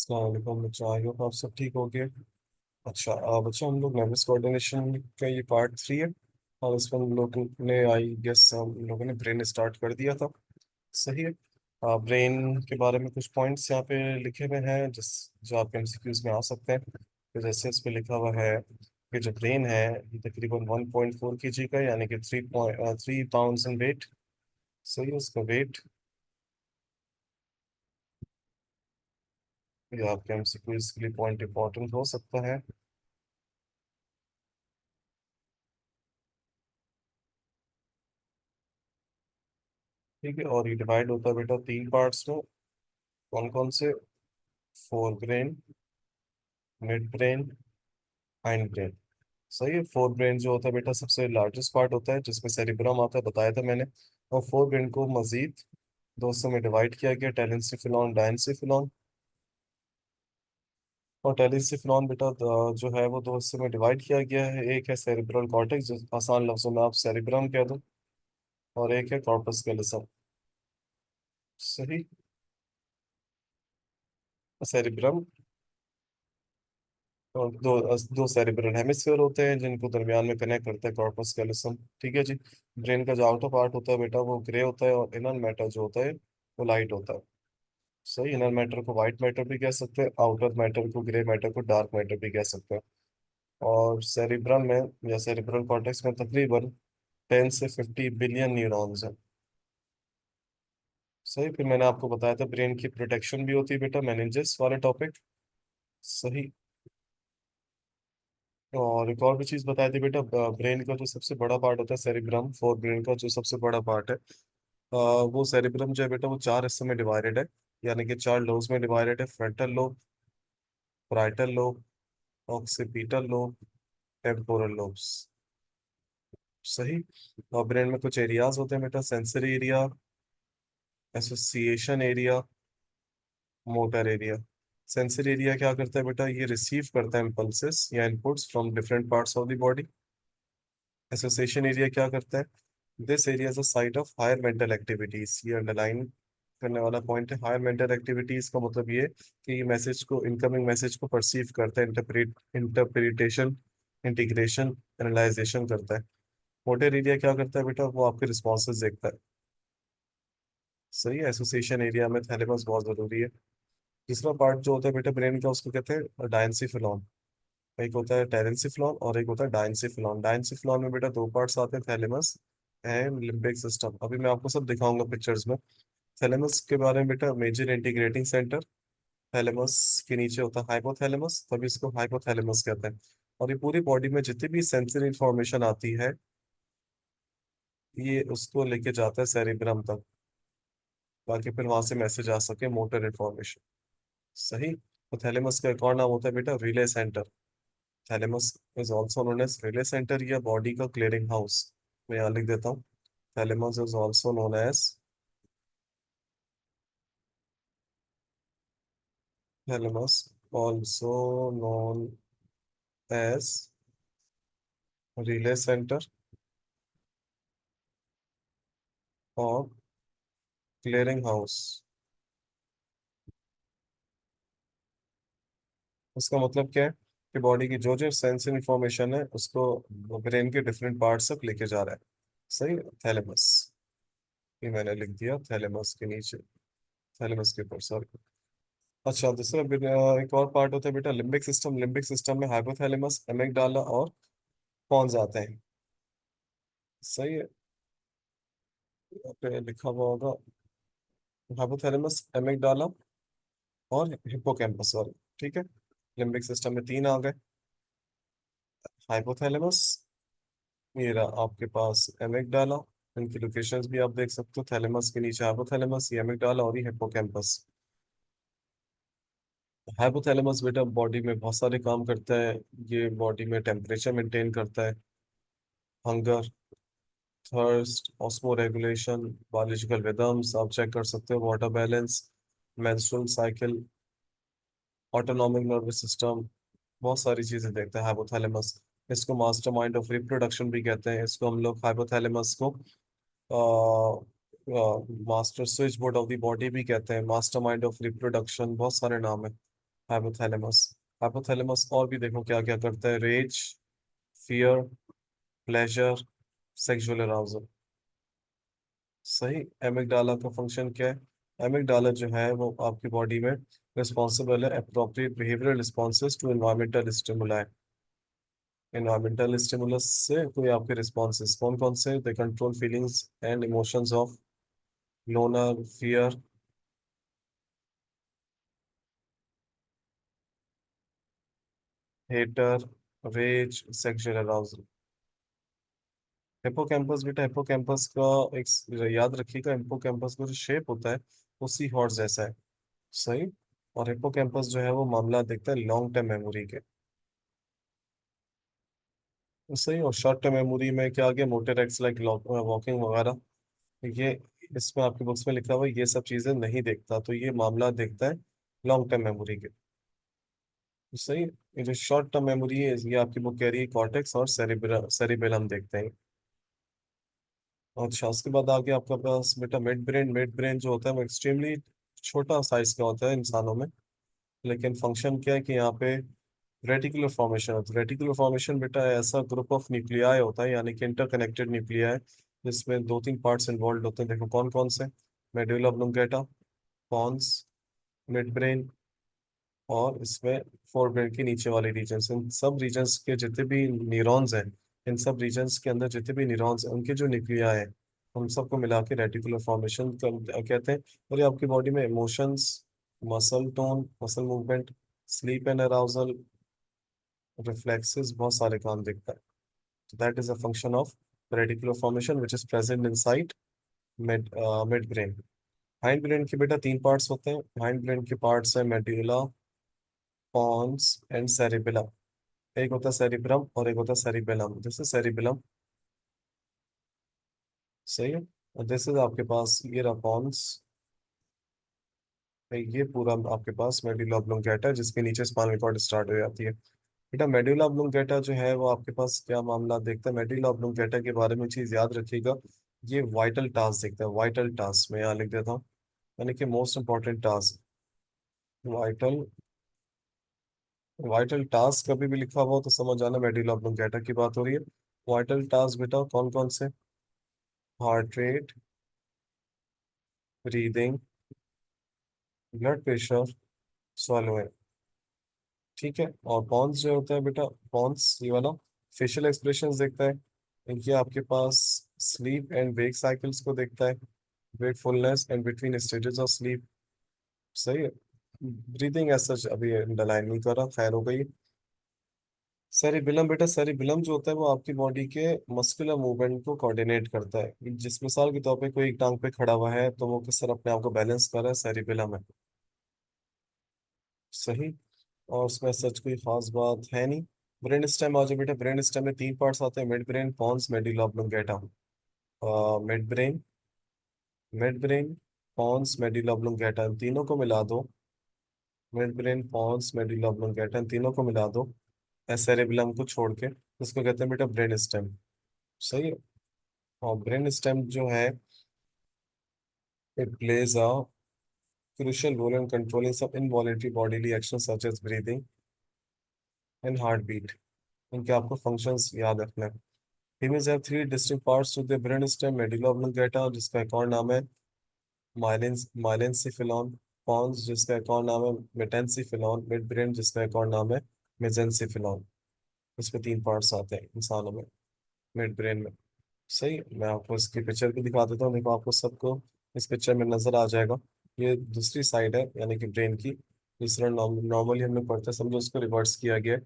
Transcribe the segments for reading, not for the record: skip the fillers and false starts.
अस्सलाम वालेकुम बच्चों, आई होप आप सब ठीक हो गए। अच्छा बच्चों, हम लोग नर्वस कोऑर्डिनेशन का ये पार्ट 3 है। और इसमें हम लोग ने आई गेस हम लोगों ने ब्रेन स्टार्ट कर दिया था। सही है। ब्रेन के बारे में कुछ पॉइंट्स यहाँ पे लिखे हुए हैं जिस जो आपके एमसीक्यूज में आ सकते हैं। तो जैसे इस पे लिखा हुआ है कि जो ब्रेन है ये तकरीबन 1.4 kg का, यानी कि 3 पाउंड्स इन वेट। सही है, उसका वेट। ये आपके एमसीक्यूज के लिए पॉइंट इंपॉर्टेंट हो सकता है। ठीक है, और ये डिवाइड होता है बेटा 3 पार्ट्स में। कौन कौन से? Fore brain, mid brain, hind brain. सही है। फोर ब्रेन जो होता है बेटा सबसे लार्जेस्ट पार्ट होता है, जिसमें सेरिब्रम आता है, बताया था मैंने। और फोर ब्रेन को मजीद दो हिस्सों में डिवाइड किया गया, टेलेंसिफेलॉन, डायंसिफेलॉन। और टेलेंसिफेलॉन बेटा जो है वो दो हिस्सों में डिवाइड किया गया है। एक है सेरिब्रल कॉर्टेक्स, जो आसान लफ्जों में आप सेरिब्रम कह दो। और एक है कॉर्पस कैलोसम। सही। सेरिब्रम और दो सेरिब्रल हेमिस्फीयर होते हैं जिनको दरमियान में कनेक्ट करता है कॉर्पस कैलोसम। ठीक है जी। ब्रेन का जो आउटर पार्ट होता है बेटा वो ग्रे होता है, और इनर मैटर जो होता है वो लाइट होता है। सही। इनर मैटर को वाइट मैटर भी कह सकते हैं, आउटर मैटर को ग्रे मैटर को डार्क मैटर भी कह सकते हैं। और सेरिब्रम में या सेरिब्रल कॉर्टेक्स में तकरीबन 10 से 50 बिलियन न्यूरॉन्स हैं। सही। फिर मैंने आपको बताया था ब्रेन की प्रोटेक्शन भी होती है बेटा, मेनिंजेस वाले टॉपिक। सही। और एक और भी चीज बताई थी बेटा, ब्रेन का जो सबसे बड़ा पार्ट होता है सेरिब्रम, फोर ब्रेन का जो सबसे बड़ा पार्ट है, वो सेरिब्रम जो है बेटा वो चार हिस्सों में डिवाइडेड है। यानी कि चार लोब्स में डिवाइडेड है: frontal lobe, parietal lobe, occipital lobe, temporal lobes. सही। और ब्रेन में कुछ एरियाज होते हैं बेटा: sensory area, association area, motor area. Sensory area क्या करता है बेटा? ये रिसीव करता है इम्पल्सेस या inputs from different parts of the body. Association area क्या करता है? This area is a site of higher mental activities. ये अंडरलाइन करने वाला पॉइंट है। हायर मेंटल एक्टिविटीज का मतलब ये कि ये मैसेज को, इनकमिंग मैसेज को परसीव करता है, इंटरप्रिटेशन, इंटीग्रेशन, एनालाइजेशन करता है। मोटर एरिया क्या करता है बेटा? वो आपके रिस्पॉन्सेज देखता है। सही है। एसोसिएशन एरिया में थैलेमस बहुत जरूरी है। तीसरा पार्ट जो होता है बेटा ब्रेन का, उसको कहते हैं डायंसिफिलॉन। एक होता है टेरेंसिफिलॉन और एक होता है डायंसिफिलॉन। डायंसिफिलॉन में बेटा दो पार्ट्स आते हैं: थैलेमस एंड लिम्बिक सिस्टम। अभी मैं आपको सब दिखाऊंगा पिक्चर्स में। थैलेमस के बारे में बेटा, मेजर इंटीग्रेटिंग सेंटर। थैलेमस के नीचे होता है हाइपोथैलेमस, तभी इसको हाइपोथैलेमस कहते हैं। और ये पूरी बॉडी में जितनी भी सेंसरी इंफॉर्मेशन आती है, ये उसको लेके जाता है सेरिब्रम तक, ताकि फिर वहां से मैसेज आ सके, मोटर इंफॉर्मेशन। सही। तो थैलेमस का एक और नाम होता है बेटा relay centre. Thalamus is also known as relay centre या बॉडी का क्लियरिंग हाउस। मैं यहाँ लिख देता हूँ: thalamus is also known as, thalamus also known as relay centre और क्लियरिंग हाउस। उसका मतलब क्या है? कि बॉडी की जो जो सेंसरी इंफॉर्मेशन है उसको ब्रेन के डिफरेंट पार्ट्स तक लेके जा रहा है। सही। थैलेमस, ये मैंने लिख दिया थैलेमस के नीचे, थैलेमस के ऊपर, सॉरी। अच्छा, दूसरा एक और पार्ट होता है बेटा लिम्बिक सिस्टम। लिम्बिक सिस्टम में हाइपोथैलेमस, एमिगडाला और पॉन्स आते हैं। सही है। यहाँ पे लिखा हुआ होगा हाइपोथैलेमस, एमिगडाला और हिप्पोकैम्पस, सॉरी। ठीक है। लिम्बिक सिस्टम में तीन आ गए: हाइपोथैलेमस, ये रहा आपके पास एमिगडाला। इनकी लोकेशंस भी आप देख सकते हो: थैलेमस के नीचे हाइपोथैलेमस, ये एमिगडाला और ये हिप्पोकैम्पस। हाइपोथैलेमस बेटा बॉडी में बहुत सारे काम करता है। ये बॉडी में टेम्परेचर मेंटेन करता है, hunger, thirst, osmoregulation, biological rhythms आप चेक कर सकते हो, water balance, menstrual cycle, autonomic nervous system, बहुत सारी चीजें देखता है हाइपोथैलेमस। इसको मास्टर माइंड ऑफ रिप्रोडक्शन भी कहते हैं। इसको हम लोग हाइपोथैलेमस को master switch board of the body भी कहते हैं, मास्टर माइंड ऑफ रिप्रोडक्शन, बहुत सारे नाम है। हाइपोथैलेमस। हाइपोथैलेमस और भी देखो क्या क्या करता है, rage, fear, pleasure, sexual arousal. सही। एमिगडाला का फंक्शन क्या है? एमिगडाला जो है वो आपकी बॉडी में रिस्पॉन्सिबल है appropriate behavioural responses to environmental stimuli. Environmental stimulus से कोई आपके रिस्पॉन्सेज कौन कौन से? They control feelings and emotions of loner, fear, hater, rage, sexual arousal. Hippocampus बेटा, हिपोकैम्पस का एक याद रखिएगा, हिपोकैम्पस का जो शेप होता है वो सी हॉर्स जैसा है। सही। और हिपोकैम्पस जो है वो मामला देखता है लॉन्ग टर्म मेमोरी के। सही। और शॉर्ट टर्म मेमोरी में क्या आ गया? मोटर एक्ट्स लाइक वॉकिंग वगैरह। ये इसमें आपकी बुक्स में लिखा हुआ है, ये सब चीजें नहीं देखता, तो ये मामला देखता है लॉन्ग टर्म मेमोरी के। सही। ये जो शॉर्ट टर्म मेमोरी है ये आपकी बुक कह रही है कॉर्टेक्स और सेरिबेलम देखते हैं। अच्छा, उसके बाद आगे आपका पास बेटा मिड ब्रेन। मिड ब्रेन जो होता है वो एक्सट्रीमली छोटा साइज का होता है इंसानों में, लेकिन फंक्शन क्या है कि यहाँ पे रेटिकुलर फॉर्मेशन होता है। रेटिकुलर फॉर्मेशन बेटा ऐसा ग्रुप ऑफ न्यूक्लियाई होता है, यानी कि इंटरकनेक्टेड न्यूक्लियाई, जिसमें दो तीन पार्ट्स इन्वॉल्व होते हैं। देखो कौन कौन से? Medulla oblongata, pons, mid brain, और इसमें फोर ब्रेन के नीचे वाले रीजन्स। इन सब रीजन्स के जितने भी न्यूरॉन्स हैं, इन सब रीजन्स के अंदर जितने भी न्यूरॉन्स हैं उनके जो न्यूक्लिया है, उन सबको मिला के रेटिकुलर फॉर्मेशन कहते हैं। और ये आपकी बॉडी में emotions, muscle tone, muscle movement, sleep and arousal, reflexes, बहुत सारे काम देखता है। तो that is a function of reticular formation which is present in side mid brain. Hind brain के बेटा तीन पार्ट्स होते हैं। हाइंड ब्रेन के पार्ट्स है मेडुला, पॉन्स एंड सेरिबेलम। एक होता है सेरिब्रम और एक होता है सेरिबेलम। This is cerebellum. सही है। और दिस इज आपके पास ये रहा पॉन्स। ये पूरा आपके पास मेडुला ऑब्लोंगेटा है, जिसके नीचे स्पाइनल कॉर्ड स्टार्ट हो जाती है। बेटा मेडुला ऑब्लोंगेटा जो है वो आपके पास क्या मामला देखता है? मेडुला ऑब्लोंगेटा के बारे में चीज याद रखिएगा, ये वाइटल टास्क देखता है। वाइटल टास्क मैं यहाँ लिख देता हूँ, यानी कि most important task. Vital, vital task कभी भी लिखा हुआ हो तो समझ आना मेडुला ऑब्लोंगेटा की बात हो रही है। वाइटल टास्क बेटा कौन कौन से? Heart rate, breathing, blood pressure, swallowing। ठीक है। और पॉन्स जो होता है बेटा, पॉन्स ये वाला फेशियल एक्सप्रेशंस देखता है। इनके आपके पास स्लीप एंड वेक साइकिल्स को देखता है, wakefulness and between stages of sleep. सही है। ब्रीदिंग एज सच अभी अंडरलाइन नहीं कर रहा, खैर हो गई। सेरिबेलम बेटा, सेरिबेलम जो होता है वो आपकी बॉडी के मस्कुलर मूवमेंट को कोऑर्डिनेट करता है। जिस मिसाल के तौर पे कोई एक टांग पे खड़ा हुआ है तो वो किस तरह अपने आप को बैलेंस कर रहा है, सेरिबेलम है। सही। और उसमें सच कोई खास बात है नहीं। ब्रेन स्टेम आ जाओ बेटा। ब्रेन स्टेम में तीन पार्ट्स आते हैं, mid brain, pons, medulla oblongata. Mid brain, mid brain, pons, medulla oblongata, इन तीनों को मिला दो। Mid brain, pons, medulla oblongata, इन तीनों को मिला दो सेरेबेलम को छोड़ के, इसको कहते हैं बेटा ब्रेन स्टेम। सही है। और ब्रेन स्टेम जो है it plays a crucial role in controlling some involuntary bodily actions such as breathing and heartbeat। इनके आपको फंक्शंस याद रखना है। Humans have three distinct parts to the brain stem: medulla oblongata जिसका एक और नाम है माइलिन माइलेंसिफिलॉन, पॉन्स जिसका एक और नाम है मेटेंसिफिलॉन, मिड ब्रेन जिसका एक और नाम है मेजेंसिफिलॉन। इसमें तीन पार्ट्स आते हैं इंसानों में, मिड ब्रेन में। सही। मैं आपको इसकी पिक्चर भी दिखा देता हूँ, देखो आपको सबको इस पिक्चर में नजर आ जाएगा। ये दूसरी साइड है यानी कि ब्रेन की। तीसरा नॉर्मली हम लोग पढ़ते हैं, समझो उसको रिवर्स किया गया है,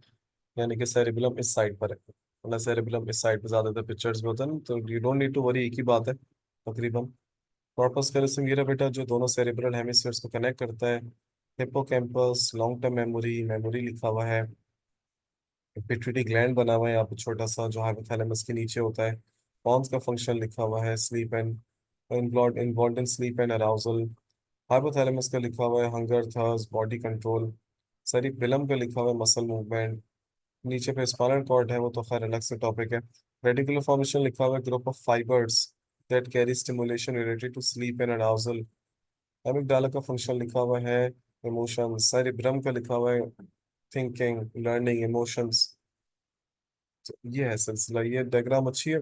यानी कि सेरिबेलम इस साइड पर है, वरना सेरिबेलम इस साइड पर ज्यादातर पिक्चर्स में होता है ना, तो you don't need to worry, एक ही बात है तकरीबन। कॉर्पस कैलोसम ये रहा बेटा जो दोनों सेरिब्रल हेमिस्फीयर्स को कनेक्ट करता है। Hippocampus, long term memory, memory लिखा हुआ है। पिट्यूटरी ग्लैंड बना हुआ है यहाँ पे छोटा सा, जो हाइपोथैलेमस के नीचे होता है। पॉन्स का फंक्शन लिखा हुआ है, sleep and involve in sleep and arousal. Hypothalamus का लिखा हुआ है hunger, thirst, body control. Cerebellum का लिखा हुआ है मसल मूवमेंट। नीचे पे स्पाइनल कॉर्ड है, वो तो खैर अलग से टॉपिक है। रेडिकुलर फॉर्मेशन लिखा हुआ है group of fibres that carry stimulation related to sleep and arousal. Amygdala का फंक्शन लिखा हुआ है इमोशन, सेरिब्रम का लिखा हुआ है थिंकिंग, लर्निंग, इमोशंस। तो ये है सिलसिला, ये डायग्राम अच्छी है।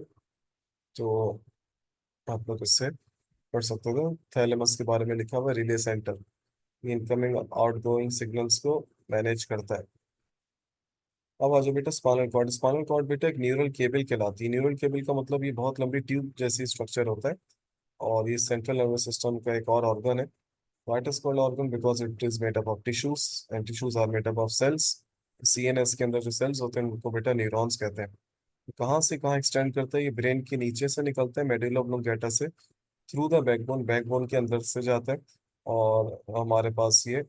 तो आप लोग इससे पढ़ सकते हो। थैलेमस के बारे में लिखा हुआ है, relay centre, incoming outgoing signals को मैनेज करता है। अब आ जाओ बेटा स्पाइनल कॉर्ड। स्पाइनल कॉर्ड बेटा एक न्यूरल केबल कहलाती है। न्यूरल केबल का मतलब ये बहुत लंबी ट्यूब जैसी स्ट्रक्चर होता है, और ये सेंट्रल नर्वस सिस्टम का एक और ऑर्गन है। Why it is called organ? Because it is made up of tissues and tissues are made up of cells. CNS के अंदर जो सेल्स होते हैं उनको बेटा न्यूरॉन्स कहते हैं। तो कहाँ से कहाँ एक्सटेंड करता है? ये ब्रेन के नीचे से निकलता है, मेडुला ऑब्लोंगेटा से, थ्रू द बैकबोन, बैकबोन के अंदर से जाता है, और हमारे पास ये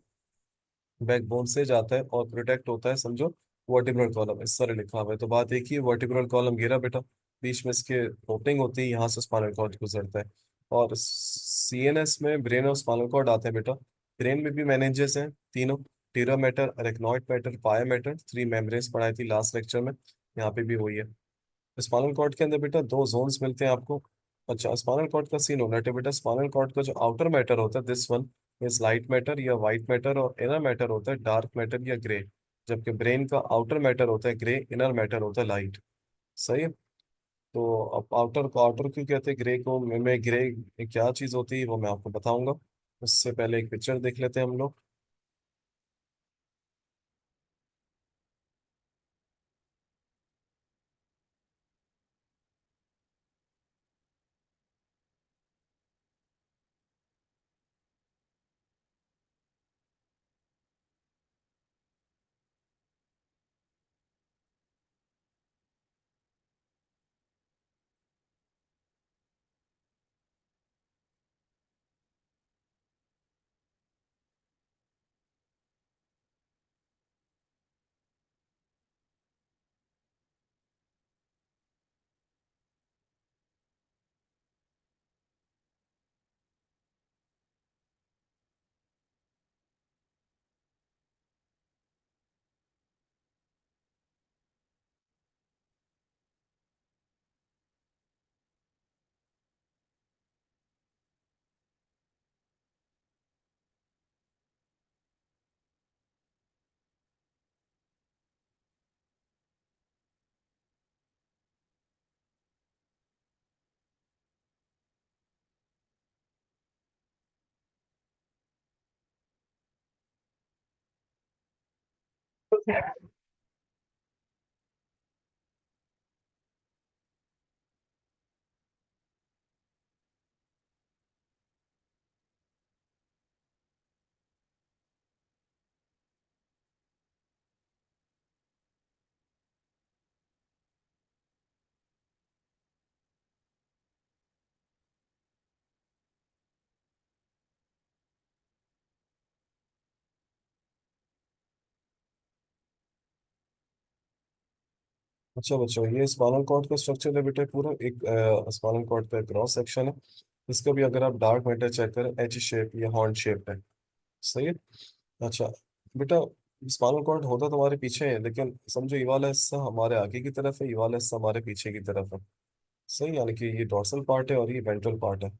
बैकबोन से जाता है और प्रोटेक्ट होता है, समझो, वर्टिब्रल कॉलम इस तरह लिखा हुआ है। तो बात एक ही है, वर्टिब्रल कॉलम गिरा बेटा, बीच में इसके ओपनिंग होती है, यहाँ से स्पाइनल कॉर्ड गुजरता है। और सीएनएस में ब्रेन और स्पाइनल कॉर्ड आते हैं बेटा। ब्रेन में भी मैनेजेस हैं तीनों, टीरा मैटर, अरेक्नॉइड मैटर, पाया मैटर, थ्री मेम्ब्रेन्स पढ़ाई थी लास्ट लेक्चर में, यहाँ पे भी वही है। स्पाइनल कॉर्ड के अंदर बेटा दो जोन्स मिलते हैं आपको। अच्छा, स्पाइनल कॉर्ड का सीन होना है बेटा, स्पाइनल कॉर्ड का जो आउटर मैटर होता है, this one is light matter या वाइट मैटर, और इनर मैटर होता है डार्क मैटर या ग्रे। जबकि ब्रेन का आउटर मैटर होता है ग्रे, इनर मैटर होता है लाइट। सही है। तो अब आउटर को आउटर क्यों कहते हैं ग्रे को, मैं ग्रे क्या चीज होती है वो मैं आपको बताऊंगा। उससे पहले एक पिक्चर देख लेते हैं हम लोग। अच्छा बच्चों, ये स्पाइनल कॉर्ड का स्ट्रक्चर है बेटा पूरा एक, स्पाइनल कॉर्ड का क्रॉस सेक्शन है। इसका भी अगर आप डार्क मैटर चेक करें, एच शेप या हॉर्न शेप है। सही है। अच्छा बेटा, स्पाइनल कॉर्ड होता तो हमारे पीछे है, लेकिन समझो ये वाला हिस्सा हमारे आगे की तरफ है, ये वाला हिस्सा हमारे पीछे की तरफ है। सही, यानी कि ये डोर्सल पार्ट है और ये वेंट्रल पार्ट है।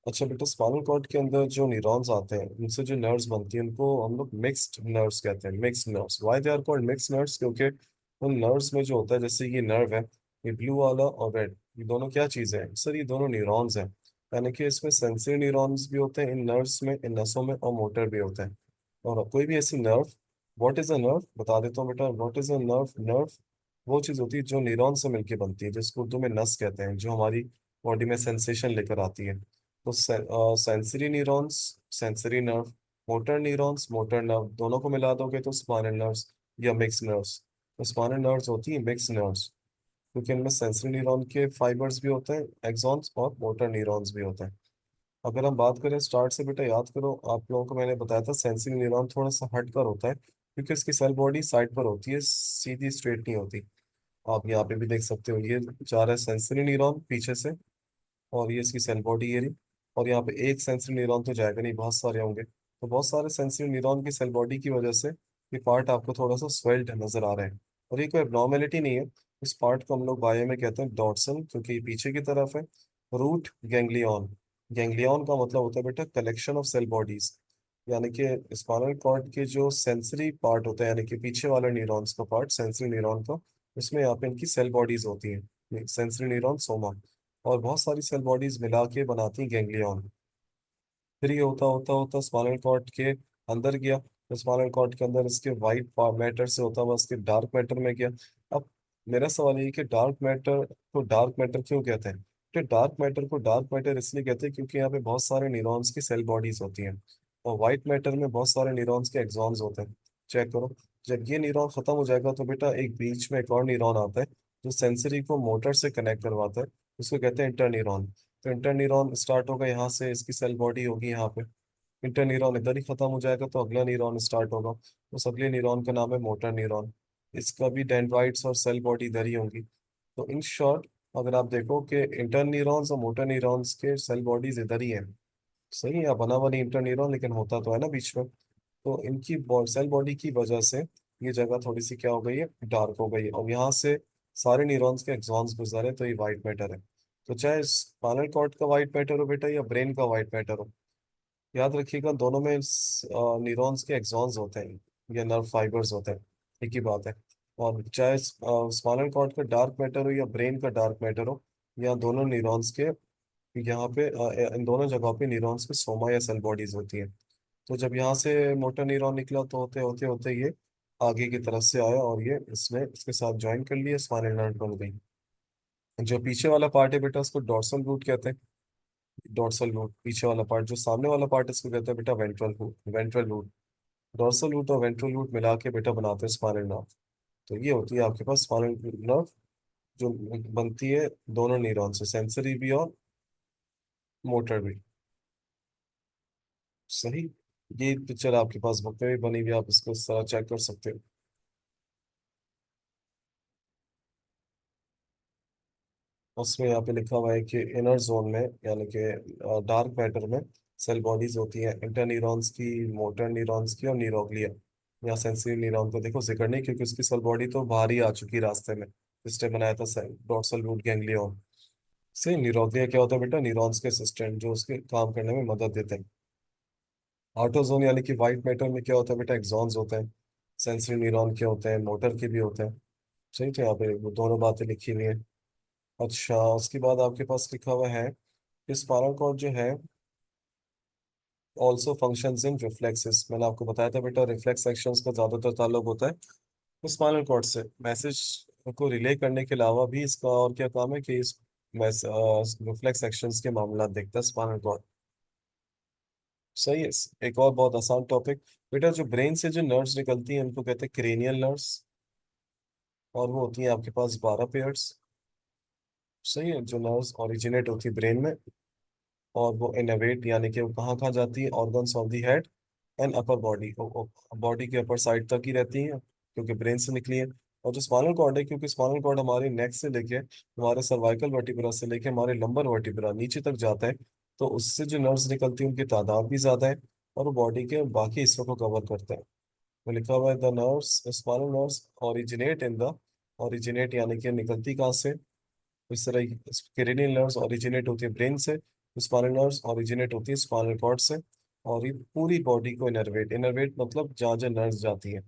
अच्छा बेटा, स्पाइनल कॉर्ड के अंदर जो न्यूरॉन्स आते हैं, उनसे जो नर्व्स बनती हैं, उनको हम लोग मिक्स्ड नर्व्स कहते हैं। Mixed nerves, why they are called mixed nerves? क्योंकि उन नर्व्स में जो होता है, जैसे ये नर्व है, ये ब्लू वाला और रेड, ये दोनों क्या चीज़ें हैं सर? ये दोनों न्यूरॉन्स हैं। यानी कि इसमें सेंसरी न्यूरॉन्स भी होते हैं इन नर्व्स में, इन नसों में, और मोटर भी होते हैं। और कोई भी ऐसी nerve, what is a nerve बता देता हूँ बेटा। What is a nerve? Nerve वो चीज़ होती है जो न्यूरॉन से मिलकर बनती है, जिसको उर्दू में नस कहते हैं, जो हमारी बॉडी में सेंसेशन लेकर आती है। तो sensory neurons, sensory nerve, motor neurons, motor nerve, दोनों को मिला दोगे तो स्पाइनल नर्व्स या मिक्स नर्व्स। तो स्पाइनल नर्व्स होती हैं मिक्स नर्व्स, क्योंकि इनमें सेंसरी न्यूरॉन के फाइबर्स भी होते हैं, एक्सॉन्स, और मोटर न्यूरॉन्स भी होते हैं। अगर हम बात करें स्टार्ट से बेटा, याद करो आप लोगों को मैंने बताया था सेंसरी न्यूरॉन थोड़ा सा हट कर होता है, क्योंकि इसकी सेल बॉडी साइड पर होती है, सीधी स्ट्रेट नहीं होती। आप यहाँ पे भी देख सकते हो, ये जा रहा है सेंसरी न्यूरॉन पीछे से, और ये इसकी सेल बॉडी एरिया। और यहाँ पे एक सेंसरी न्यूरॉन तो जाएगा नहीं, बहुत सारे होंगे, तो बहुत सारे सेंसरी न्यूरॉन की सेल बॉडी की वजह से ये पार्ट आपको थोड़ा सा स्वेल्ड नजर आ रहा है। और ये कोई एबनॉर्मेलिटी नहीं है। इस पार्ट को हम लोग बायो में कहते हैं डॉर्सल, क्योंकि ये पीछे की तरफ है। रूट गैंग्लियन, गैंग्लियन का मतलब होता है बेटा कलेक्शन ऑफ सेल बॉडीज। यानी कि स्पाइनल कॉर्ड के जो सेंसरी पार्ट होता है, यानी कि पीछे वाला न्यूरॉन्स का पार्ट, सेंसरी न्यूरॉन का, उसमें यहाँ पे इनकी सेल बॉडीज होती हैं, सेंसरी न्यूरॉन, सोमा, और बहुत सारी सेल बॉडीज मिला के बनाती हैं गैंग्लियन। फिर ये होता होता होता स्पाइनल कॉर्ड के अंदर गया, तो स्पाइनल कॉर्ड के अंदर इसके वाइट मैटर से होता हुआ इसके डार्क मैटर में गया। अब मेरा सवाल ये है कि डार्क मैटर को डार्क मैटर क्यों कहते हैं? तो डार्क मैटर को डार्क मैटर इसलिए कहते हैं क्योंकि यहाँ पे बहुत सारे न्यूरॉन्स की सेल बॉडीज होती हैं, और वाइट मैटर में बहुत सारे न्यूरॉन्स के एक्सॉन्स होते हैं। चेक करो, जब ये न्यूरॉन खत्म हो जाएगा तो बेटा एक बीच में एक और न्यूरॉन आता है जो सेंसरी को मोटर से कनेक्ट करवाता है, उसको कहते हैं इंटरन्यूरॉन। तो इंटरन्यूरॉन स्टार्ट होगा यहाँ से, इसकी सेल बॉडी होगी यहाँ पे, इंटरन्यूरॉन इधर ही खत्म हो जाएगा तो अगला न्यूरॉन स्टार्ट होगा, उस अगले न्यूरॉन का नाम है मोटर न्यूरॉन। इसका भी डेंड्राइट्स और सेल बॉडी इधर ही होंगी। तो इन शॉर्ट, अगर आप देखो कि इंटर न्यूरॉन्स और मोटर न्यूरॉन्स के सेल बॉडीज इधर ही हैं, सही है, बना बनी इंटर न्यूरॉन लेकिन होता तो है ना बीच में। तो इनकी सेल बॉडी की वजह से ये जगह थोड़ी सी क्या हो गई है, डार्क हो गई है, और यहाँ से सारे न्यूरॉन्स के एक्सॉन्स गुजरे तो ये वाइट मैटर है। तो चाहे स्पाइनल कॉर्ड का वाइट मैटर हो बेटा या ब्रेन का वाइट मैटर हो, याद रखिएगा दोनों में न्यूरॉन्स के एक्सॉन्स होते हैं या नर्व फाइबर्स होते हैं, एक ही बात है। और चाहे स्पाइनल कॉर्ड का डार्क मैटर हो या ब्रेन का डार्क मैटर हो, या दोनों न्यूरॉन्स के यहाँ पे इन दोनों जगहों पे न्यूरॉन्स के सोमा या सेल बॉडीज होती हैं। तो जब यहाँ से मोटर न्यूरॉन निकला तो होते होते होते ये आगे की तरफ से आया और ये इसने इसके साथ ज्वाइन कर लिया, स्पाइनल नर्व बन गई। जो पीछे वाला पार्ट है बेटा उसको डोर्सल रूट कहते हैं। डोर्सल रूट पीछे वाला पार्ट, जो सामने वाला पार्ट इसको कहते हैं बेटा ventral root. Ventral root, dorsal root और वेंट्रल रूट मिला के बेटा बनाते हैं स्पाइनल नर्व। तो ये होती है आपके पास स्पाइनल नर्व, जो बनती है दोनों न्यूरॉन से, सेंसरी भी और मोटर भी। सही। ये पिक्चर आपके पास बुक में भी बनी हुई है, आप इसको सारा चेक कर सकते हो। उसमें यहाँ पे लिखा हुआ है कि इनर जोन में, यानी कि डार्क मैटर में सेल बॉडीज होती हैं इंटर न्यूरॉन्स की, मोटर न्यूरॉन्स की और न्यूरोग्लिया। यहाँ सेंसरी न्यूरॉन को देखो जिक्र नहीं, क्योंकि उसकी सेल बॉडी तो बाहर ही आ चुकी है रास्ते में, इसने बनाया था सेल डॉर्सल रूट गैंग्लियन से। न्यूरोग्लिया क्या होता है बेटा? न्यूरॉन्स के असिस्टेंट जो उसके काम करने में मदद देते हैं। ऑटोजोन यानी कि व्हाइट मैटर में क्या होता है बेटा? एक्सॉन्स होते हैं। सेंसरी न्यूरॉन के होते हैं, मोटर के भी होते हैं। सही, तो यहाँ पे वो दोनों बातें लिखी हुई हैं। अच्छा, उसके बाद आपके पास लिखा हुआ है कि स्पाइनल कॉर्ड जो है ऑल्सो फंक्शंस इन रिफ्लेक्सेस। मैंने आपको बताया था बेटा रिफ्लेक्स एक्शंस का ज्यादातर ताल्लुक होता है तो स्पाइनल कॉर्ड से। मैसेज को रिले करने के अलावा भी इसका और क्या काम है कि इस रिफ्लेक्स एक्शंस के मामला देखता है स्पाइनल कॉर्ड। सही है। एक और बहुत आसान टॉपिक बेटा, जो ब्रेन से जो नर्व्स निकलती हैं उनको कहते हैं क्रेनियल नर्व्स, और वो होती हैं आपके पास 12 पेयर्स। सही है, जो नर्व्स ओरिजिनेट होती है ब्रेन में, और वो इनोवेट यानी कि वो कहाँ कहाँ जाती है, organs of the head and upper body, body के अपर साइड तक ही रहती है क्योंकि ब्रेन से निकली है। और जो स्पाइनल कॉर्ड है, क्योंकि स्पाइनल कॉर्ड हमारे नेक से लेके हमारे सर्वाइकल वर्टिब्रा से लेके हमारे लंबर वर्टिब्रा नीचे तक जाता है, तो उससे जो नर्व्स निकलती है उनकी तादाद भी ज्यादा है, और वो बॉडी के बाकी हिस्सों को कवर करते हैं। तो लिखा हुआ है the nerves, spinal nerves originate in the, originate यानी कि निकलती कहाँ से, इस तरह क्रेनियल नर्व्स ओरिजिनेट होती है ब्रेन से, स्पाइनल नर्व्स ओरिजिनेट होती है स्पाइनल कॉर्ड से, और ये पूरी बॉडी को इनर्वेट, इनर्वेट मतलब जहाँ जहाँ नर्व्स जाती हैं।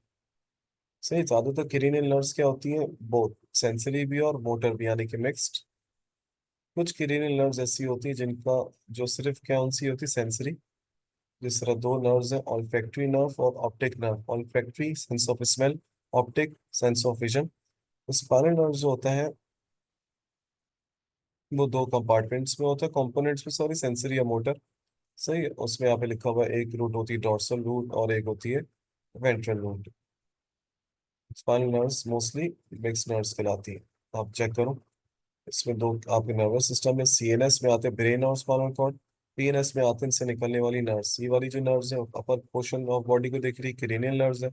सही, ज्यादातर क्रेनियल नर्व्स क्या होती हैं? बोथ सेंसरी भी और मोटर भी, यानी कि मिक्स्ड। कुछ क्रेनियल नर्व्स ऐसी होती है जिनका जो सिर्फ क्या उनसी होती है, सेंसरी। जिस तरह दो नर्व्स हैं, ऑल्फैक्टरी नर्व और optic nerve. Olfactory sense of smell, optic sense of vision. Spinal nerve जो होता है वो दो कंपार्टमेंट्स में होता है, कंपोनेंट्स में सॉरी, सेंसरी या मोटर। सही है, उसमें यहाँ पे लिखा हुआ है एक रूट होती है डॉर्सल रूट और एक होती है ventral root. Spinal nerves mostly mix nerves कहलाती है। आप चेक करो, इसमें दो आपके नर्वस सिस्टम में, सीएनएस में आते हैं ब्रेन और स्पाइनल कॉर्ड, पीएनएस में आते हैं इनसे निकलने वाली नर्व्स। ये वाली जो नर्व्स है अपर पोर्शन ऑफ बॉडी को देख रही क्रेनियल नर्व्स है,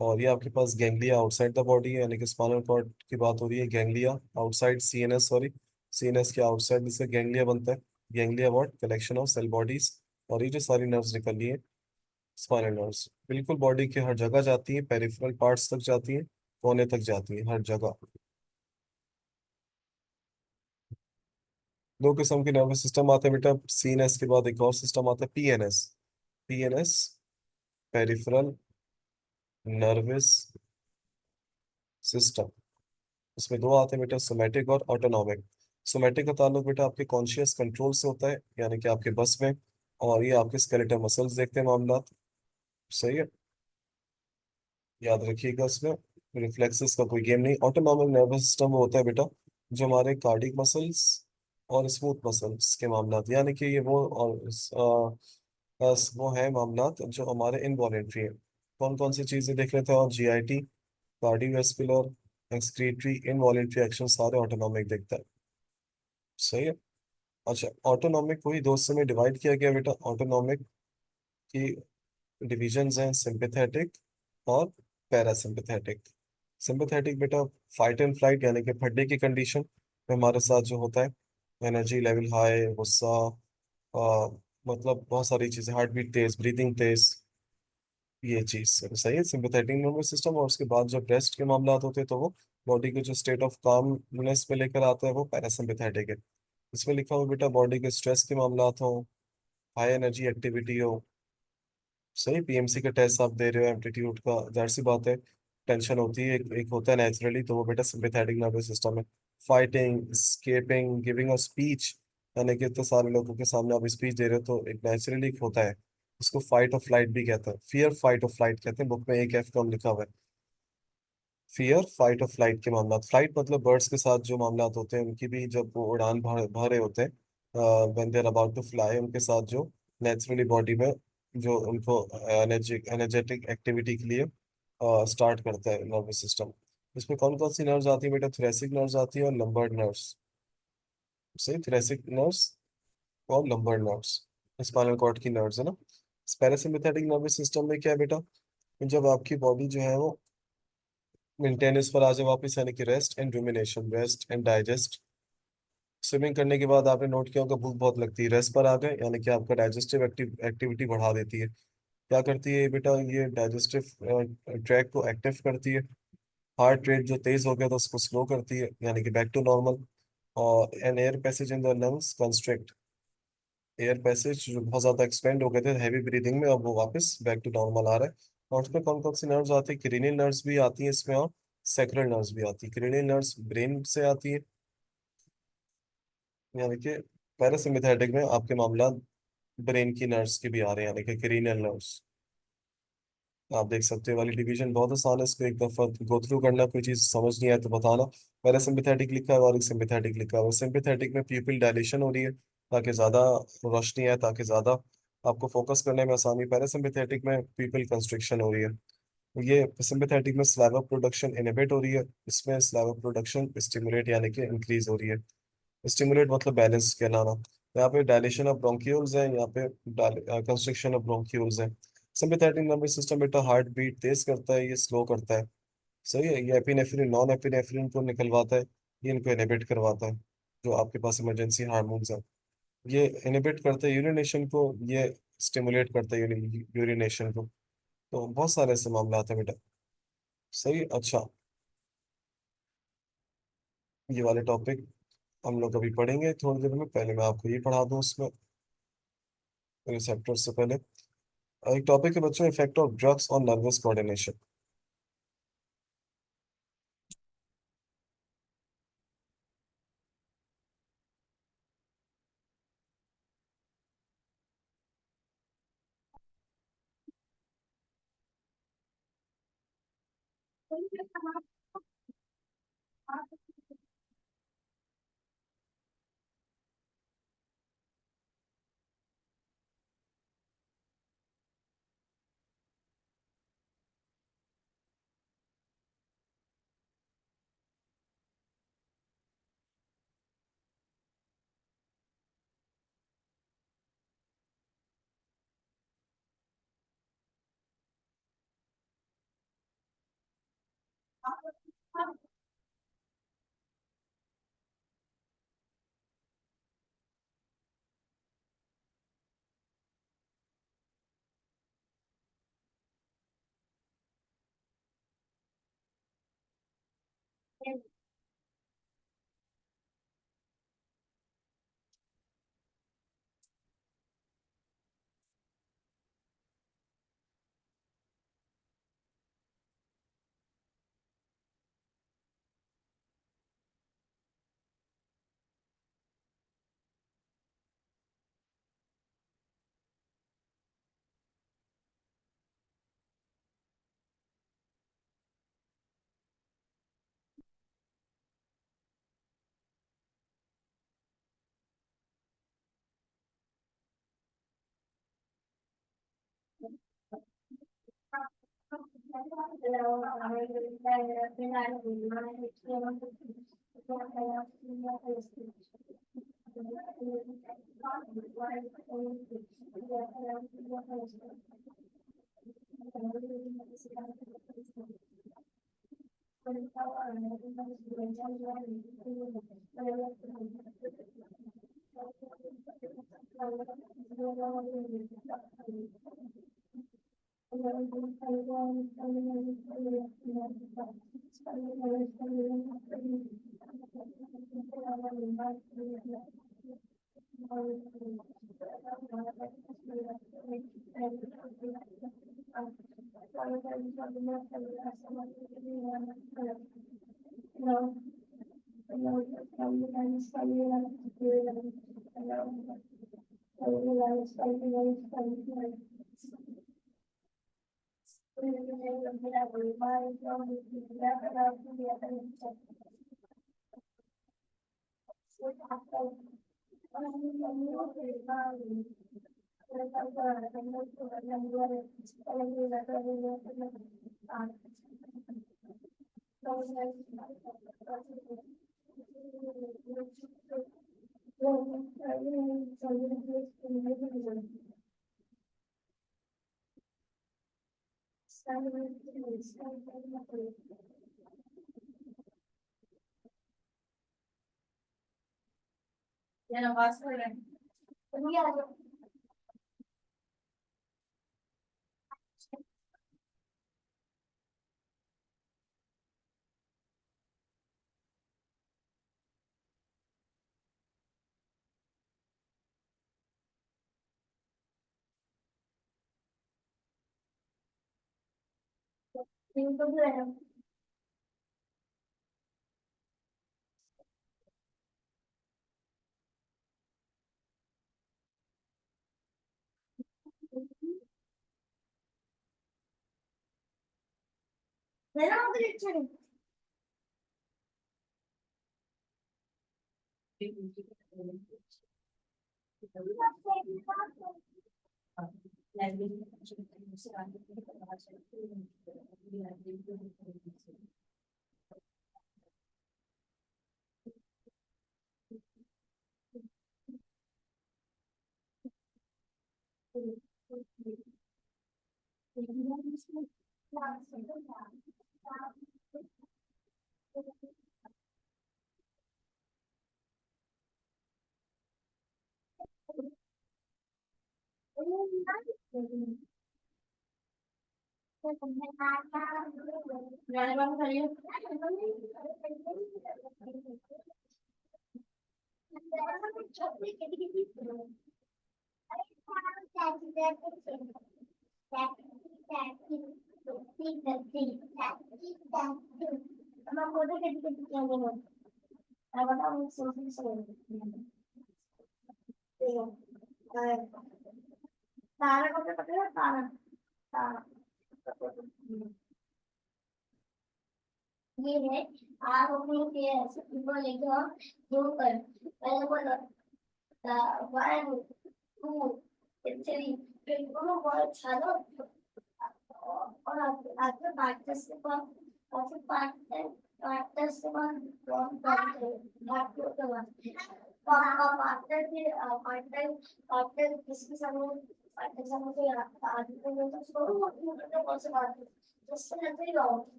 और ये आपके पास गैंग्लिया आउटसाइड द बॉडी है, यानी कि स्पाइनल कॉर्ड की बात हो रही है, ganglia outside CNS, sorry, CNS के आउटसाइड जिससे गैंग्लिया बनता है। Ganglia what? Collection of cell bodies. और ये जो सारी नर्व्स निकल रही है स्पाइनल नर्व्स बिल्कुल बॉडी के हर जगह जाती है, पेरिफेरल पार्ट्स तक जाती है, कोने तक जाती है, हर जगह। दो किस्म के नर्वस सिस्टम आते हैं बेटा, सीएनएस के बाद एक और सिस्टम आता है PNS. PNS, peripheral nervous system. इसमें दो आते हैं बेटा, सोमैटिक और ऑटोनॉमिक। सोमैटिक का ताल्लुक बेटा आपके कॉन्शियस कंट्रोल से होता है, यानी कि आपके बस में, और ये आपके स्केलेटल मसल्स देखते हैं मामला। सही है, याद रखिएगा इसमें। रिफ्लेक्सेस का कोई गेम नहीं। ऑटोनॉमिक नर्वस सिस्टम वो होता है बेटा जो हमारे कार्डिक मसल्स और स्मूथ मसल्स के मामला, यानी कि ये वो और वो है मामला जो हमारे इनवॉलेंट्री है। कौन कौन सी चीजें देख लेते हैं, और GIT, cardiovascular, excretory, involuntary action सारे ऑटोनॉमिक देखता है। सही है। अच्छा, ऑटोनॉमिक को ही दो हिस्से में डिवाइड किया गया बेटा। ऑटोनॉमिक की डिविजन्स हैं सिंपैथेटिक और पैरासिम्पैथेटिक। सिंपैथेटिक बेटा फाइट एंड फ्लाइट, यानी कि फटने की कंडीशन में हमारे साथ जो होता है, एनर्जी लेवल हाई, गुस्सा, आ, मतलब बहुत सारी चीजें, हार्ट बीट तेज, ब्रीदिंग तेज, ये चीज सही है सिंपैथेटिक नर्वस सिस्टम। और उसके बाद जब रेस्ट के मामला होते हैं तो वो बॉडी को जो स्टेट ऑफ कामनेस में लेकर आता है वो पैरासिम्पैथेटिक है। इसमें लिखा हुआ बेटा बॉडी के स्ट्रेस के मामला हो, हाई एनर्जी एक्टिविटी हो। सही, पीएमसी का टेस्ट आप दे रहे हो एप्टीट्यूड का, जाहिर सी बात है टेंशन होती है, एक होता है नेचुरली, तो वो बेटा सिंपैथेटिक नर्वस सिस्टम है। Fighting, escaping, giving a speech, यानी कि इतने सारे लोगों के सामने आप स्पीच दे रहे हो तो एक नेचुरली होता है। उसको फाइट और फ्लाइट भी कहते हैं, फियर फाइट और फ्लाइट कहते हैं, बुक में एक एफ कम लिखा हुआ है। फियर फाइट और फ्लाइट के मामला, फ्लाइट मतलब बर्ड्स के साथ जो मामला होते हैं उनकी भी, जब वो उड़ान भर रहे होते हैं, when they are about to fly, उनके साथ जो नेचुरली बॉडी में जो उनको एनर्जेटिक एक्टिविटी के लिए स्टार्ट करता है नर्वस सिस्टम। इसमें कौन कौन सी नर्व्स आती है बेटा, थोरेसिक नर्व्स आती है और लंबर नर्व्स। सही, थोरेसिक नर्व्स और लंबर नर्व्स स्पाइनल कॉर्ड की नर्व्स है ना। पैरासिम्पैथेटिक नर्वस सिस्टम में क्या है बेटा, जब आपकी बॉडी जो है वो मेंटेनेंस पर आ जाए वापस, यानी कि rest and rumination, rest and digest. Swimming करने के बाद आपने नोट किया होगा भूख बहुत लगती है, रेस्ट पर आ गए यानी कि आपका डाइजेस्टिव एक्टिविटी बढ़ा देती है। क्या करती है ये बेटा, ये डाइजेस्टिव ट्रैक को एक्टिव करती है। हार्ट रेट जो तेज हो गया था उसको स्लो करती है, यानी कि बैक टू नॉर्मल। और an air passage in the lungs constrict, air passage जो बहुत ज्यादा एक्सपेंड हो गए थे हैवी ब्रीदिंग में, अब वो वापस बैक टू नॉर्मल आ रहा है। और उसमें कौन कौन सी नर्व्स आती है, क्रीनियल नर्व्स भी आती है इसमें, और सैक्रल नर्व्स भी आती है। क्रीनियल नर्व्स ब्रेन से आती है, यानी कि पैरासिम्पैथेटिक में आपके मामला ब्रेन की नर्व्स की भी आ रहे हैं, यानी कि क्रीनियल नर्व्स। आप देख सकते हो, वाली डिवीजन बहुत आसान है, इसको एक दफा गो थ्रू करना, कोई चीज समझ नहीं आए तो बताना। पैरासिम्पैथेटिक लिखा है और एक सिम्पैथेटिक लिखा है। सिम्पैथेटिक में प्यूपिल डायलेशन हो रही है ताकि ज्यादा रोशनी आए, ताकि ज्यादा आपको फोकस करने में आसानी। पैरासिम्पैथेटिक में प्यूपिल कंस्ट्रिक्शन हो रही है। ये सिम्पैथेटिक में स्लाइवा प्रोडक्शन इनहिबिट हो रही है, इसमें स्लाइवा प्रोडक्शन स्टिमुलेट यानी कि इंक्रीज हो रही है। स्टिमुलेट मतलब बैलेंस कहलाना। यहाँ पे डायलेशन ऑफ ब्रोंक्यूल्स है, यहाँ पे कंस्ट्रिक्शन ऑफ ब्रोंक्यूल्स है। सिंपैथेटिक नर्वस सिस्टम बेटा हार्ट बीट तेज करता है, ये स्लो करता है। सही है, ये एपिनेफ्रिन नॉन एपिनेफ्रिन को निकलवाता है, ये इनको इनहिबिट करवाता है। जो आपके पास इमरजेंसी हार्मोन्स है ये इनहिबिट करते हैं यूरिनेशन को, ये स्टिमुलेट करता है यूरिनेशन को। तो बहुत सारे ऐसे मामला आते हैं बेटा। सही, अच्छा, ये वाले टॉपिक हम लोग अभी पढ़ेंगे थोड़ी देर में, पहले मैं आपको ये पढ़ा दूं उसमें रिसेप्टर से पहले। एक टॉपिक है बच्चों, effect of drugs on nervous coordination.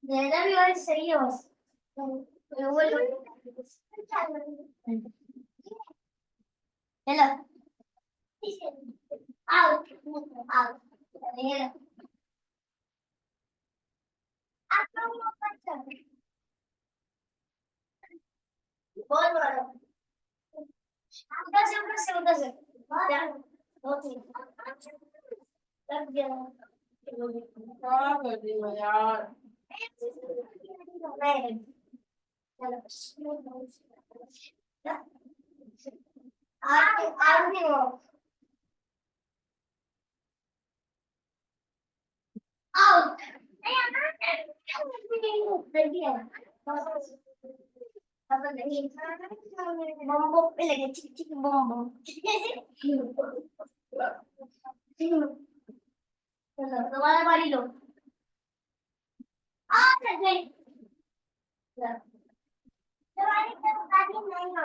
ज्यादा भी और सही है बस। वो हेलो आउट आउट बहुत बड़ा उधर से उधर से उधर से बहुत ही लग गया क्या कर रही हो यार नहीं और भी हो आउट बम बम पे लगे चिक चिक बम बम चलो दोबारा बारी लो आ गई दोबारा तो बारी नहीं हो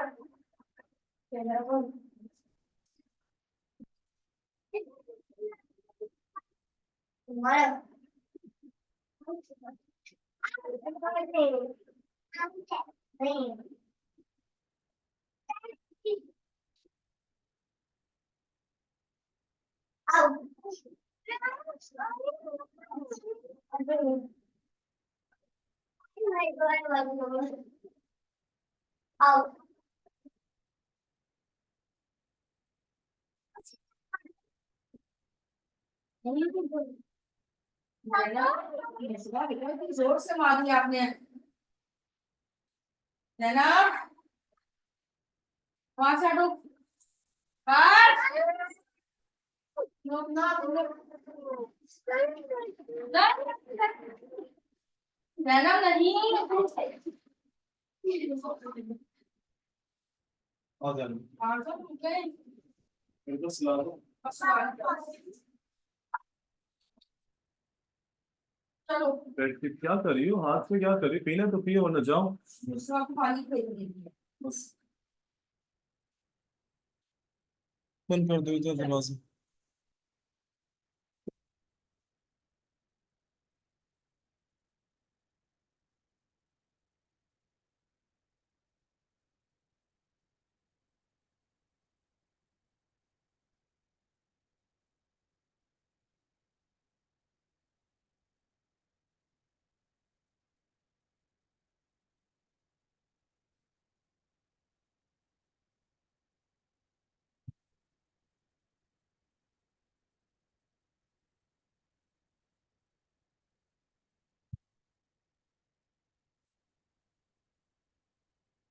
चलो तुम्हारा नहीं आउट आउट जोर से मार दिया आपने है ना वहां से हटो बाहर लोग ना रहना नहीं आ जाना और तो तुम गए इनको सुला दो। चलो बैठ के क्या कर रही हो, हाथ में क्या कर रही हो, पीना तो पियो वरना जाओ। दूसरा को पानी फेंक देंगे बस बंद कर दो इधर दरवाजा।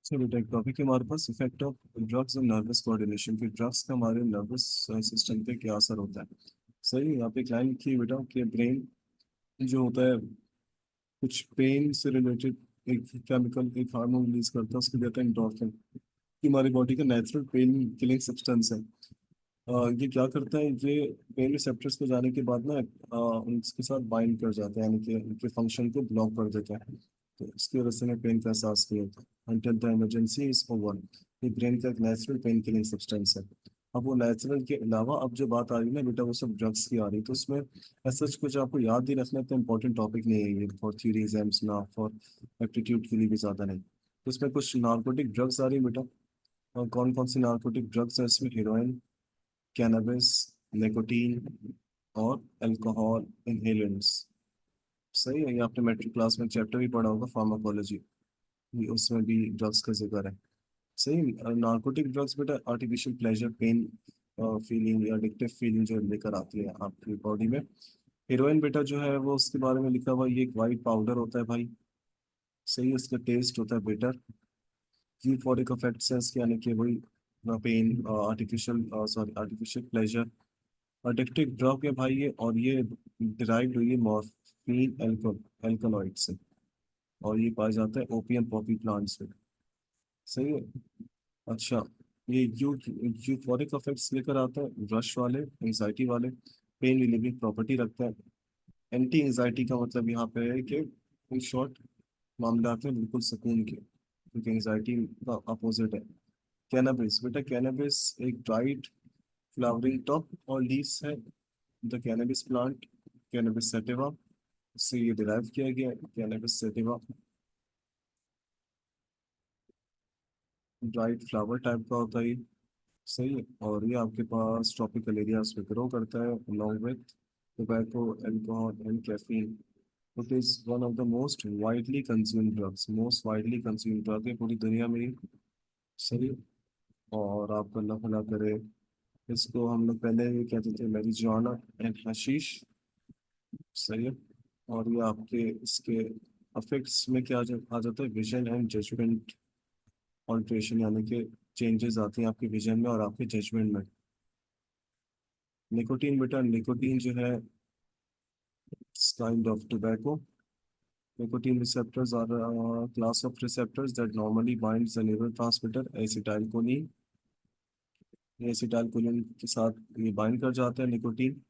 सो बेटा एक टॉपिक है हमारे पास, इफेक्ट ऑफ ड्रग्स और नर्वस कोऑर्डिनेशन, कि ड्रग्स का हमारे नर्वस सिस्टम पे क्या असर होता है। सही, यहाँ पे एक लाइन लिखी है बेटा कि ब्रेन जो होता है कुछ पेन से रिलेटेड एक केमिकल, एक हार्मोन रिलीज करता है, उसको कहते हैं एंडोर्फिन, कि हमारी बॉडी का नेचुरल पेन किलिंग सब्सटेंस है। ये क्या करता है, ये पेन रिसेप्टर्स पे जाने के बाद ना उनके साथ बाइंड कर जाता है, यानी कि उनके फंक्शन को ब्लॉक कर देता है। तो इसकी वजह से हमें पेन का एहसास नहीं होता until the emergency is over। ये ब्रेन का एक नेचुरल पेन किलिंग सब्सटेंस है। अब वो नेचुरल के अलावा अब जो बात आ रही है ना बेटा, वो सब ड्रग्स की आ रही है, तो उसमें ऐसा कुछ आपको याद ही रखना तो इम्पोर्टेंट टॉपिक नहीं है ये, फॉर थ्योरी एग्जाम्स ना, फॉर एप्टीट्यूड के लिए भी ज़्यादा नहीं। तो इसमें कुछ नार्कोटिक ड्रग्स आ रही है बेटा। और कौन कौन सी नार्कोटिक ड्रग्स है इसमें, हीरोइन, कैनबिस, निकोटीन और अल्कोहल इनहेलेंट्स। सही है, ये आपने मेट्रिक क्लास में चैप्टर भी पढ़ा होगा फार्माकोलॉजी, ये उसमें भी ड्रग्स का जिक्र है। सही, नार्कोटिक ड्रग्स बेटा आर्टिफिशियल प्लेजर, पेन फीलिंग या एडिक्टिव फीलिंग जो लेकर आती है आपकी बॉडी में। हीरोइन बेटा जो है वो उसके बारे में लिखा हुआ, ये एक वाइट पाउडर होता है भाई। सही, उसका टेस्ट होता है बेटर। यूफोरिक इफेक्ट्स है इसके, यानी कि वही pain, artificial sorry artificial pleasure, addictive drug है भाई ये, और ये डिराइव्ड हुई है मॉर्फिन एल्कोलॉइड से, और ये पाया जाता है ओपियम पॉपी प्लांट्स में। सही है। अच्छा, ये यूफोरिक इफेक्ट्स लेकर आता है, रश वाले, एंजाइटी वाले, पेन रिलीविंग प्रॉपर्टी रखता है। एंटी एंजाइटी का मतलब यहाँ पे है कि इन शॉर्ट मामला में बिल्कुल सुकून के, क्योंकि एंजाइटी का अपोजिट है। कैनबिस बेटा, कैनबिस एक ड्राइड फ्लावरिंग टॉप और लीव्स है द कैनबिस प्लांट, कैनबिस सटिवा। इससे ये डिराइव किया गया cannabis sativa, dried flower type का होता है ये। सही है। और ये आपके पास ट्रॉपिकल एरियाज में ग्रो करता है along with tobacco, alcohol and caffeine. It is one of the most widely consumed drug है पूरी दुनिया में ही। सही है। और आप अल्लाह भला करे, इसको हम लोग पहले ये कहते थे मैरिजुआना एंड हशीश। सही है। और ये आपके इसके अफेक्ट्स में क्या आ जाता है, विजन एंड जजमेंट ऑल्ट्रेशन, यानी कि चेंजेस आती हैं आपके विजन में और आपके जजमेंट में। निकोटीन बेटा, निकोटीन जो है kind of tobacco. Nicotine receptors are a class of receptors that normally binds the neurotransmitter acetylcholine. ये acetylcholine के साथ ये बाइंड कर जाता है निकोटीन।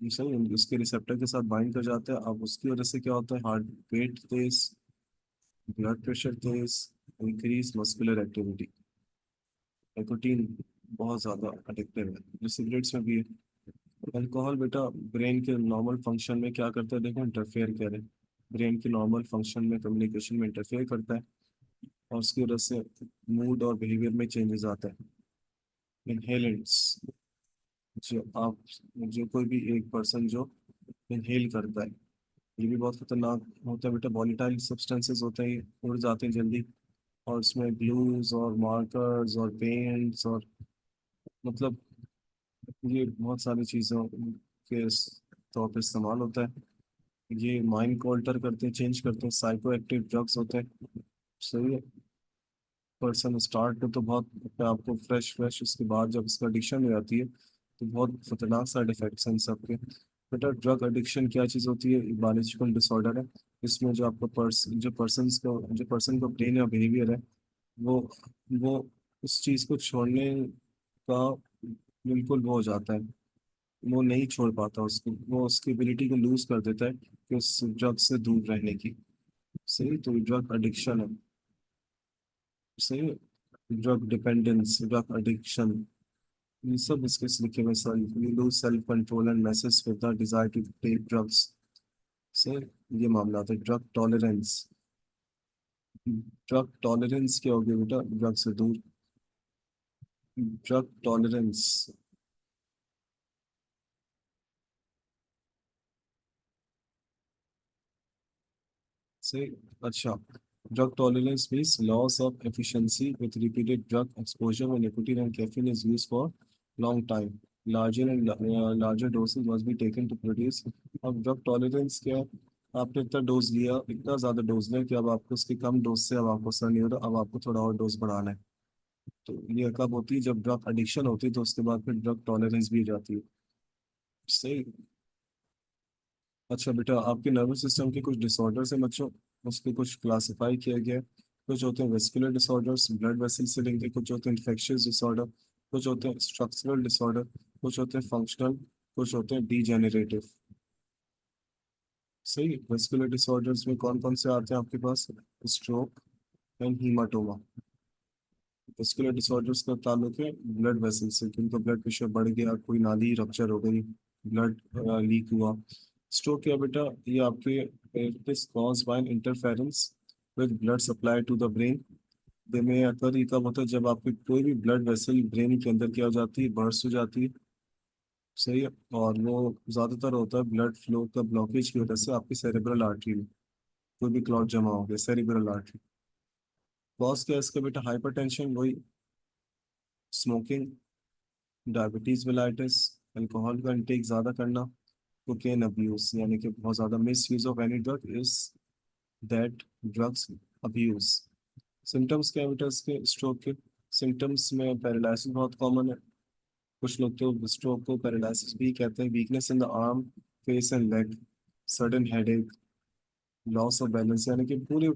ये सही, इसके रिसेप्टर के साथ बाइंड कर जाता है। अब उसकी वजह से क्या होता है, हार्ट रेट तेज, ब्लड प्रेशर तेज, इंक्रीज मस्कुलर एक्टिविटी। निकोटीन बहुत ज़्यादा अडिक्टिव है, जो सिगरेट्स में भी है। अल्कोहल बेटा ब्रेन के नॉर्मल फंक्शन में क्या करता है, देखो इंटरफेयर करे, ब्रेन के नॉर्मल फंक्शन में कम्युनिकेशन में इंटरफेयर करता है, और उसकी वजह से मूड और बिहेवियर में चेंजेस आता है। इनहेलेंट्स, जो कोई भी एक पर्सन जो इनहेल करता है, ये भी बहुत खतरनाक होता है बेटा। वॉलेटाइल सब्सटेंसेस होते हैं, ये उड़ जाते हैं जल्दी, और इसमें ग्लूज और मार्कर्स और पेंट्स और मतलब ये बहुत सारी चीज़ों के तौर पर इस्तेमाल होता है। ये माइंड को अल्टर करते हैं, चेंज करते हैं, साइको एक्टिव ड्रग्स होते हैं। सही है। पर्सन स्टार्ट में तो बहुत अपने आप को फ्रेश फ्रेश, उसके बाद जब इसका एडिक्शन हो जाती है तो बहुत खतरनाक साइड इफेक्ट्स हैं इन सबके। बेटा ड्रग एडिक्शन क्या चीज़ होती है, बायोलॉजिकल डिसऑर्डर है। इसमें जो आपका जो पर्सन का ब्रेन या बिहेवियर है, वो वो उस चीज़ को छोड़ने का बिल्कुल वो हो जाता है, वो नहीं छोड़ पाता उसको, वो उसकी एबिलिटी को लूज कर देता है कि उस ड्रग से दूर रहने की। सही, तो ड्रग एडिक्शन है। सही, ड्रग डिपेंडेंस, ड्रग एडिक्शन, ये सब इसके लिखे हुए sir, you lose self control and message with the desire to take drugs. Sir ये मामला था। ड्रग टॉलरेंस, ड्रग टॉलरेंस क्या हो गया बेटा, ड्रग से दूर। ड्रग टॉलरेंस, से अच्छा, drug tolerance means loss of efficiency with repeated drug exposure when nicotine and caffeine is used for long time. Larger doses must be taken to produce। अब drug tolerance क्या है, आपने इतना dose लिया, इतना ज़्यादा डोज लिया कि अब आपको उसकी कम डोज से अब आपको असर नहीं हो रहा, अब आपको थोड़ा और डोज बढ़ाना है। तो ये कब होती है, जब ड्रग एडिक्शन होती है, तो उसके बाद फिर ड्रग टॉलरेंस भी हो जाती है। सही। अच्छा बेटा, आपके नर्वस सिस्टम के कुछ डिसऑर्डर्स हैं बच्चों, उसके कुछ क्लासिफाई किया गया है। कुछ होते हैं वेस्कुलर डिसऑर्डर्स, ब्लड वेसल से लिंक, कुछ होते हैं इन्फेक्शियस डिसऑर्डर, कुछ होते हैं स्ट्रक्चरल डिसऑर्डर, कुछ होते हैं फंक्शनल, कुछ होते हैं डीजेनरेटिव। सही। वेस्कुलर डिसऑर्डर्स में कौन कौन से आते हैं आपके पास, stroke and hematoma. Vascular disorders का ताल्लुक है ब्लड वेसल से, किनको ब्लड प्रेशर बढ़ गया, कोई नाली रप्चर हो गई, ब्लड लीक हुआ। स्ट्रोक क्या बेटा, ये आपके it is caused by an interference with blood supply to the brain. दे में अक्सर ये कब होता है, जब आपकी कोई भी ब्लड वेसल ब्रेन के अंदर क्या हो जाती है, बर्स्ट हो जाती है। सही है। और वो ज़्यादातर होता है ब्लड फ्लो का ब्लॉकेज की वजह से आपकी सेरेब्रल आर्टरी में कोई भी क्लॉट जमा हो गया, सेरेब्रल आर्टरी। कॉज क्या है इसका बेटा, हाइपरटेंशन, वही स्मोकिंग, डायबिटीज मेलाइटिस, अल्कोहल का इंटेक ज़्यादा करना, कोकेन अब्यूज, यानी कि बहुत ज़्यादा miss use of any drug is that drugs abuse. Symptoms क्या है बेटा इसके स्ट्रोक के, सिम्टम्स में पैरालिसिस बहुत कॉमन है। कुछ लोग तो स्ट्रोक को पैरालिसिस भी कहते हैं। Weakness in the arm, face and leg, sudden headache, loss of balance, यानी कि पूरे